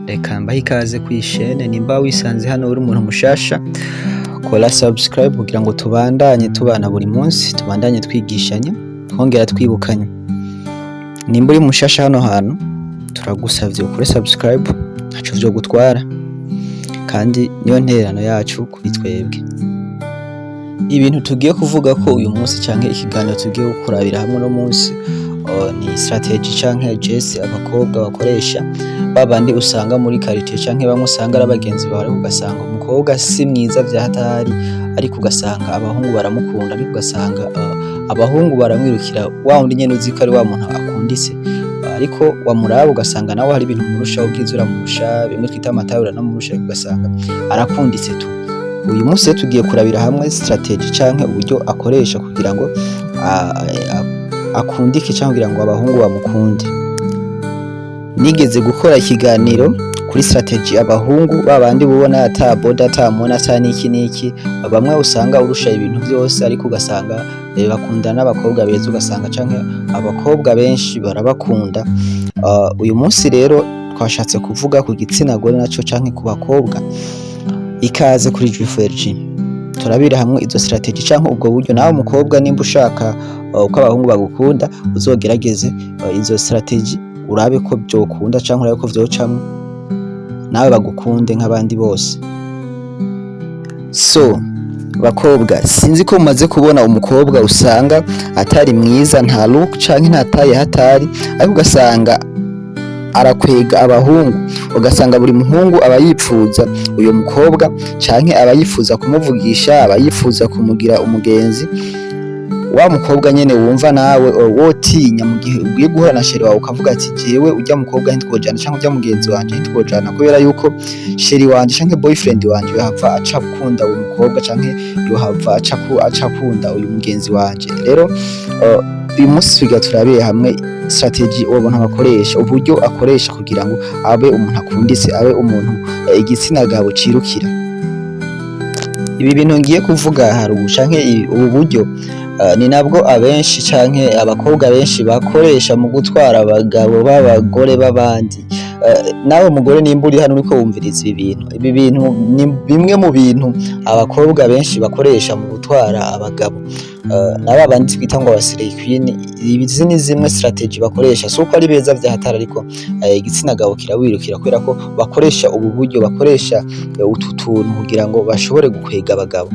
reka mbahe ikaze kw'ishene nimba wisanze hano uri umuntu mushasha kora subscribe kugira ngo tubandanye tubana buri munsi tubandanye twigishanya twongera twibukanya nimba uri mushasha hano hantu turagusavye ukore subscribe ntaco vyo gutwara kandi niyo ntererano yacu kuri twebwe. Ibintu tugiye kuvuga ko uyu munsi canke ikiganiro tugiye kurabira hamwe no munsi ni strategy canke geste abakobwa bakoresha babandi usanga muri quartier canke bamwe usanga ari abagenzi bawe ugasanga umukobwa si mwiza vyahatari ariko ugasanga abahungu baramukunda ariko ugasanga abahungu baramwirukira wa undi nyene uzi ko ari wa muntu akunditse ariko wamuraba ugasanga nawe hari ibintu murusha ubwiza uramurusha bimwe twita amatara uramurusha ugasanga arakunditse tu. Uyu munsi tugiye kurabira hamwe strategy canke uburyo akoresha kugira ngo akundike canke kugira ngo abahungu bamukunde. Nigeze gukora ikiganiro kuri strategy abahungu babandi bubona ata boda ata mona ata niki bamwe usanga urusha ibintu byose ariko ugasanga bakunda n'abakobwa beza ugasanga canke abakobwa benshi barabakunda. Uyu munsi rero twashatse kuvuga ku gitsina gore naco canke ku bakobwa. Ikaze kuri Juifergy turabira hamwe izo strategy canke ubwo buryo nawe umukobwa nimba ushaka uko abahungu bagukunda uzogerageze izo strategy urabe ko byokunda canke urabe ko vyocamwe nawe bagukunde nk'abandi bose. So bakobwa sinzi ko mumaze kubona umukobwa usanga atari mwiza nta look canke ntataye hatari ariko ugasanga arakwega abahungu ugasanga buri muhungu aba yipfuza uyo mukobwa canke aba yifuza kumuvugisha aba yifuza kumugira umugenzi wa mukobwa nyene wumva nawe wotinya mu gihe ugiye guhura na sheri wawe ukavuga ati jewe ujya mukobwa ntitwojana canke ujya mugenzi wanje ntitwojana kubera yuko sheri wanje canke boyfriend wanje yohava aca kunda uwo mukobwa canke yohava aca kunda uyu mugenzi wanje. Rero uyu munsi twiga turabiye hamwe strategy ubona bakoresha uburyo akoresha kugira ngo abe umuntu akunditse abe umuntu igitsina gabo cirukira. Ibi bintu ngiye kuvuga haruguru canke ubu buryo ni nabwo abenshi canke abakobwa benshi bakoresha mu gutwara abagabo b'abagore b'abandi. Nawe mugore nimba uri hano uriko wumviriza ibi bintu ni bimwe mu bintu abakobwa benshi bakoresha mu gutwara abagabo naba bandi twita ngo abasirey queen. Izi ni zimwe strategy bakoresha suko ari beza vyahatara ariko igitsina gabo kirawirukira kubera ko bakoresha ubu buryo bakoresha utu tuntu kugira ngo bashobore gukwega abagabo.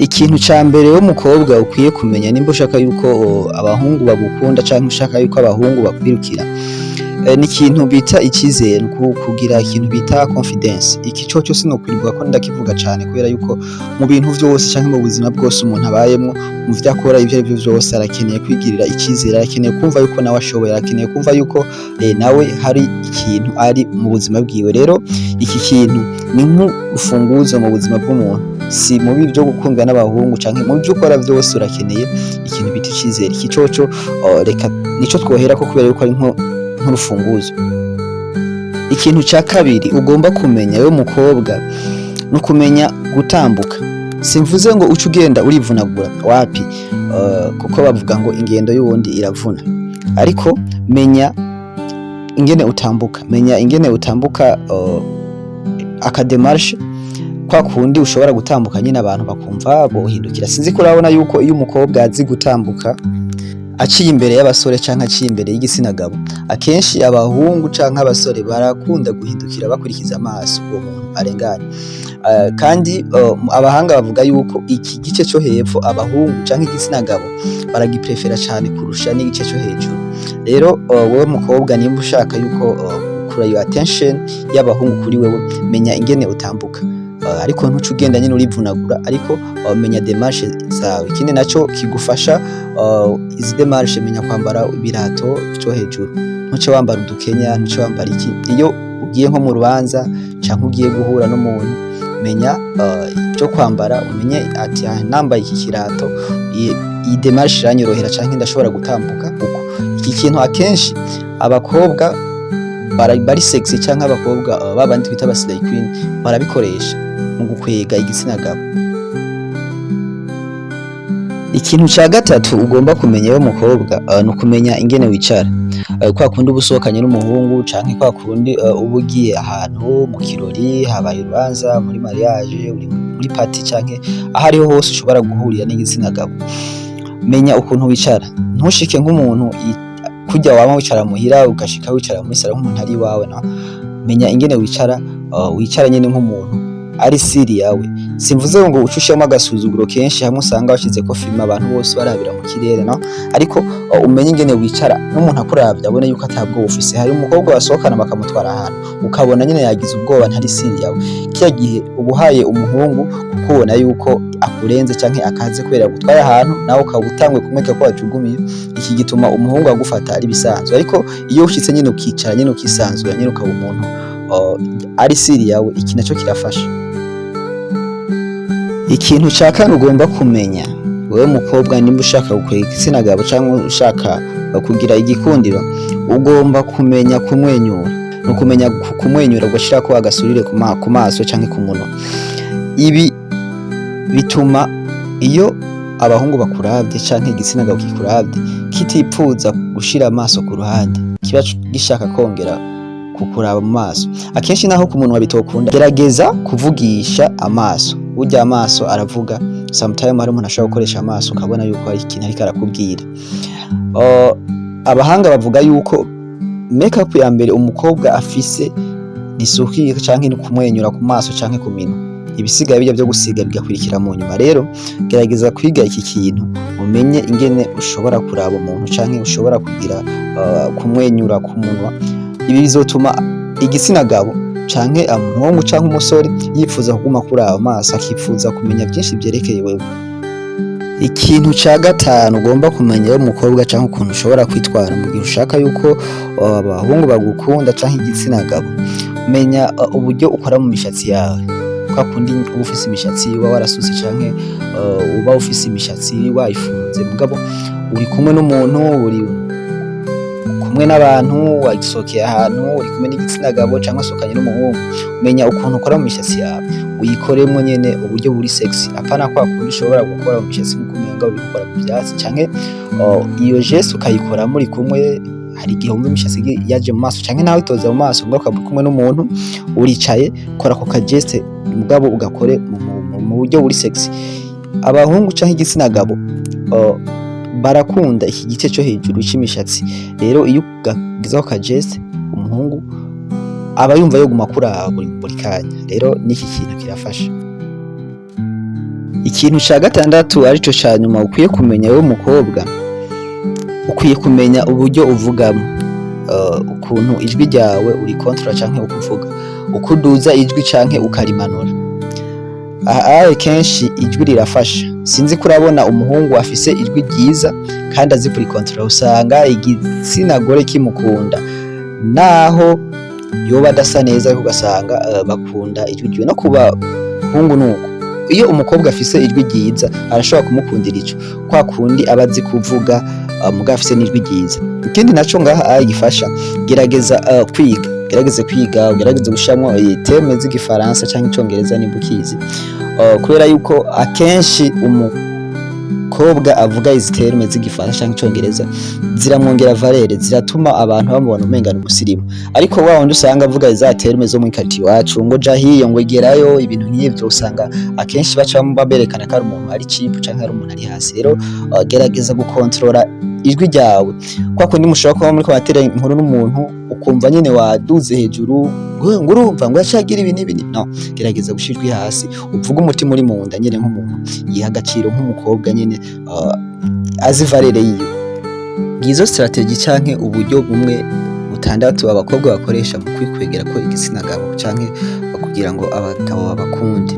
Ikintu ca mbere w'umukobwa ukwiye kumenya nimba ushaka yuko abahungu bagukunda canke ushaka yuko abahungu bakwirukira ni ikintu bita ikizere kugira ikintu bita confidence. Iki coco sinokwirirwa ko ndakivuga cane kubera yuko mu bintu vyose canke mu buzima bwose umuntu abayemwo mu vyakora ivyo arivyo vyose arakeneye kwigirira ikizere arakeneye kumva yuko nawe ashoboye arakeneye kumva yuko nawe hari ikintu ari mu buzima bwiwe. Rero iki kintu ni nk'urufunguzo mu buzima bw'umuntu si mubi byo gukundwa n'abahungu canke mu byo ukora vyose urakeneye ikintu bita ikizere. Iki coco reka nico twoherako kubera yuko ari nk'urufunguzo. Ikintu ca kabiri ugomba kumenya yo mukobwa no kumenya gutambuka. Simvuze ngo uca ugenda urivunagura wapi kuko bavuga ngo ingendo y'uwundi iravuna ariko menya ingene utambuka akademarche kwa kundi ushobora gutambuka nyine abantu bakumva bohindukira. Sinzi ko urabona yuko iyo umukobwa azi gutambuka aciye imbere y'abasore canke aciye imbere y'igitsina gabo akenshi abahungu canke abasore barakunda guhindukira bakurikiza amaso uwo muntu arenganye. Kandi abahanga bavuga yuko iki gice cyo hepfo abahungu canke igitsina gabo baragiprefera cane kurusha n'igice cyo hejuru. Rero wowe mukobwa nimba ushaka yuko kura your attention y'abahungu kuri wewe menya ingene utambuka ariko ntuce ugenda nyine urivunagura ariko menya demarche zawe. Ikindi naco kigufasha izi demarche menya kwambara ibirato cyo hejuru ntuce wambara udukenya ntuce wambara iki iyo ugiye nko mu rubanza canke ugiye guhura n'umuntu menya cyo kwambara umenye ati nambaye iki kirato iyi demarche iranyorohera canke ndashobora gutambuka uko. Iki kintu akenshi abakobwa bari sexy canke abakobwa babandi twita abasirey queen barabikoresha mu gukwega igitsina gabo. Ikintu ca gatatu ugomba kumenya w'umukobwa ni ukumenya ingene wicara, kwa kundi uba usohokanye n'umuhungu canke kwa kundi uba ugiye ahantu mu kirori, habaye urubanza, muri mariage, uri muri party canke aho ariho hose ushobora guhurira n'igitsina gabo, menya ukuntu wicara, ntushike nk'umuntu kurya wama wicara muhira ugashika wicara muri saro nk'umuntu ari iwawe, menya ingene wicara, wicara nyene nk'umuntu ari siri yawe. Simvuze ngo uce ushiramo agasuzuguro kenshi hamwe usanga washizeko filime abantu bose barabira mu kirere, ariko umenye ingene wicara n'umuntu akuravye abone yuko atabwoba ufise. Hari umukobwa basohokana bakamutwara ahantu ukabona nyene yagize ubwoba ntari siri yawe, kiya gihe uba uhaye umuhungu kukubona yuko akurenze canke akaze kubera gutwara ahantu nawe ukaba utangwe kumwereka ko wajugumiye, iki gituma umuhungu agufata ari bisanzwe. Ariko iyo ushitse nyene ukicara nyene ukisanzura nyene ukaba umuntu ari siri yawe, iki naco kirafasha. Ikintu ca kane ugomba kumenya wewe mukobwa, nimba ushaka gukwega igitsina gabo canke ushaka kugira igikundiro, ugomba kumenya kumwenyura, no kumenya kumwenyura ugashirako agasurire ku maso canke ku munwa. Ibi bituma iyo abahungu bakuravye canke igitsina gabo kikuravye kitipfuza gushira amaso ku ruhande, kiba gishaka kongera kukuraba mu maso. Akenshi naho ku munwa bitokunda, gerageza kuvugisha amaso, burya amaso aravuga. Sometime hari umuntu ashobora gukoresha amaso ukabona yuko hari ikintu ariko arakubwira. Abahanga bavuga yuko make up ya mbere umukobwa afise ni suki canke ni kumwenyura ku maso canke ku minwa, ibisigaye bijya byo gusiga bigakurikira mu nyuma. Rero gerageza kwiga iki kintu, umenye ingene ushobora kuraba umuntu canke ushobora kugira kumwenyura ku munwa. Ibi bizotuma igitsina gabo canke umuhungu canke umusore yifuza kuguma kuraba amaso, akifuza kumenya byinshi byerekeye wewe. Ikintu ca gatanu ugomba kumenya w'umukobwa canke ukuntu ushobora kwitwara mu gihe ushaka yuko abahungu bagukunda canke igitsina gabo, menya uburyo ukora mu mishatsi yawe. Kwa kundi uba ufise imishatsi uba warasutse canke uba ufise imishatsi wayifunze, mugabo uri kumwe n'umuntu, uri kumwe n'abantu, wagisokeye ahantu, uri kumwe n'igitsina gabo canke wasokanye n'umuhungu, menya ukuntu ukora mu mishatsi yawe, uyikoremwo nyene uburyo buri sexy. Apana kwa kundi ushobora gukora mu mishatsi nk'uko umenga uri gukora mu vyatsi, canke iyo geste ukayikora muri kumwe. Hari igihe wumva imishatsi yaje mu maso canke nawe itoza mu maso, ngo ukaba kumwe n'umuntu uricaye, kora ako ka geste mugabo ugakore mu buryo buri sexy. Abahungu canke igitsina gabo barakunda iki gice cyo hejuru cy'imishatsi. Rero iyo ugagizaho ka geste, umuhungu aba yumva yoguma kuraba buri kanya. Rero niki kintu kirafasha. Ikintu ca gatandatu arico ca nyuma ukwiye kumenya wewe mukobwa, ukwiye kumenya uburyo uvugamo, ukuntu ijwi ryawe uri control canke ukuvuga, ukuduza ijwi canke ukarimanura. Aha kenshi ijwi rirafasha. Sinzi kurabona umuhungu afise ijwi ryiza kandi azi kuri control, usanga igitsina gore kimukunda naho yoba adasa neza, ugasanga bakunda ijwi ryiwe. No kuba hungu nuko, iyo umukobwa afise ijwi ryiza arashobora kumukundira ico, kwa kundi abazi kuvuga mugabo afise n'ijwi ryiza. Ikindi naco ngaha gifasha, gerageza kwiga, gerageze kwiga, ugerageze gushamwa terme z'igifaransa canke icongereza nimba ukizi, kubera yuko akenshi umukobwa avuga izi terme z'igifaransa canke icongereza ziramwongera valere, ziratuma abantu bamubona umenga n'umusirimu. Ariko wa wundi usanga avuga za terme zo mu kati wacu, ngo jahiyo, ngo gerayo, ibintu nk'ivyo, usanga akenshi baca baberekana ko ari umuntu ari cheap canke ari umuntu ari hasi. Rero gerageza gukontrola ijwi ryawe, kwa kundi mushobora kuba muri kwatera inkuru n'umuntu ukumva nyene waduze hejuru, ngo urumva ngo yacagira ibi n'ibi. No, gerageza gushirwa hasi, uvuga umutima uri mu nda nyene nk'umuntu yiha agaciro, nk'umukobwa nyene azi valere yiwe. Ngizo strategy canke uburyo bumwe butandatu abakobwa bakoresha mu kwikwegera ko igitsina gabo canke kugira ngo abagabo babakunde.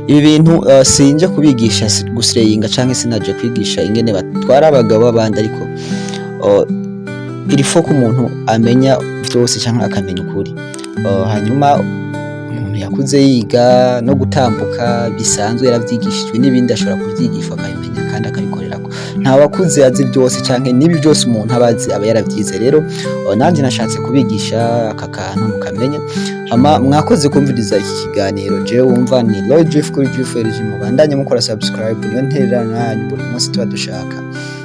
Ibi bintu sinje kubigisha gusireyinga canke sinaje kwigisha ingene batwara abagabo abandi, ariko irifo ko umuntu amenya vyose canke akamenya ukuri. Hanyuma umuntu yakuze yiga no gutambuka bisanzwe, yaravyigishijwe n'ibindi ashobora kuvyigishwa akabimenya kandi akabikorerako. nta wakuze azi byose canke nibi byose umuntu abazi aba yaravyize. Rero nanjye nashatse kubigisha aka kantu mukamenya. Mwakoze kumviriza iki kiganiro. Jewe wumva ni Lloyd Jeff kuri Jeff Elgin, mubandanye mukora subscribe, niyo ntererano yanyu buri munsi tuba dushaka.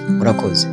Murakoze.